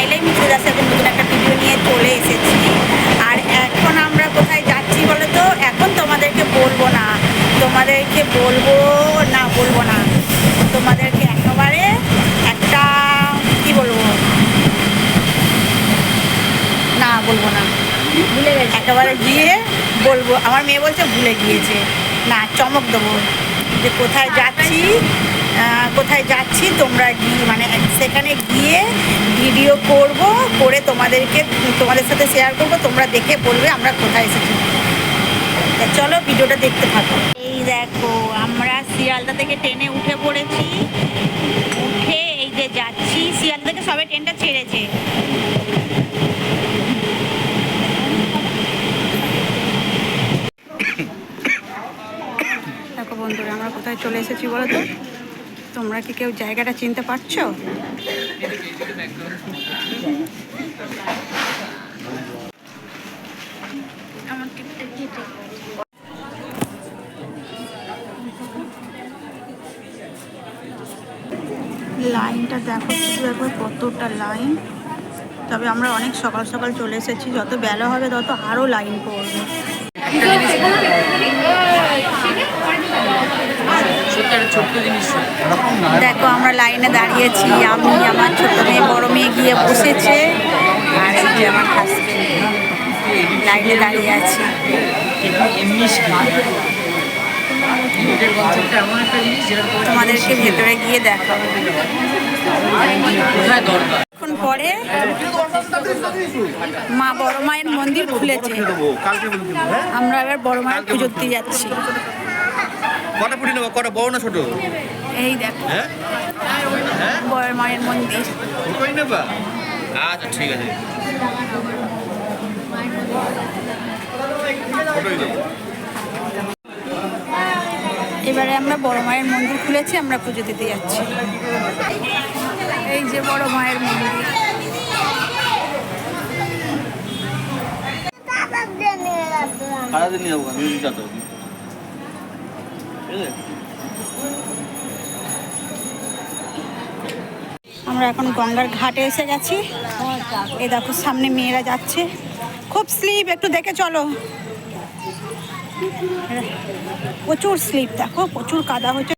চাইলেই মিঠু দাস এখন নতুন একটা ভিডিও নিয়ে চলে এসেছি। আর এখন আমরা কোথায় যাচ্ছি বলো তো? এখন তোমাদেরকে বলবো না, বলবো না তোমাদেরকে একেবারে একটা কি বলবো, না বলবো না, ভুলে গেছে একেবারে গিয়ে বলবো। আমার মেয়ে বলছে ভুলে গিয়েছে, না চমক দেবো যে কোথায় যাচ্ছি তোমরা গিয়ে মানে সেখানে গিয়ে ভিডিও করে তোমাদের সাথে শেয়ার করব, তোমরা দেখে বলবে আমরা কোথায় এসেছি। চলো ভিডিওটা দেখতে থাকো। এই দেখো আমরা শিয়ালদা থেকে ট্রেনে উঠে পড়েছি, উঠে এই যে যাচ্ছি। শিয়ালদা থেকে সবে ট্রেনটা ছেড়েছে। দেখো বন্ধুরা আমরা কোথায় চলে এসেছি বলো তো? তোমরা কি কেউ জায়গাটা চিনতে পারছো? লাইনটা দেখো শুধু একবার, কতটা লাইন। তবে আমরা অনেক সকাল সকাল চলে এসেছি, যত বেলা হবে তত আরও লাইন পড়বে। দেখো আমরা লাইনে দাঁড়িয়েছি, আমি আমার ছোট মেয়ে বড় মেয়ে গিয়ে বসেছে, আর এই যে আমার হাজবেন্ড লাইনে দাঁড়িয়ে আছে। তোমাদেরকে ভেতরে গিয়ে দেখাবো। এখন পরে মা বড় মায়ের মন্দির খুলেছে, আমরা এবার বড় মায়ের পুজো দিতে যাচ্ছি। কটা পুরি নেবো, কটা বড় না ছোট? এই দেখো বড় মায়ের মন্দির। আচ্ছা ঠিক আছে। এবারে আমরা বড় মায়ের মন্দির খুলেছি, আমরা পুজো দিতে যাচ্ছি। এই যে বড় মায়ের মন্দির। আমরা এখন গঙ্গার ঘাটে এসে গেছি। এই দেখো সামনে মেয়েরা যাচ্ছে, খুব স্লিপ, একটু দেখে চলো। প্রচুর স্লিপ, দেখো প্রচুর কাদা হচ্ছে।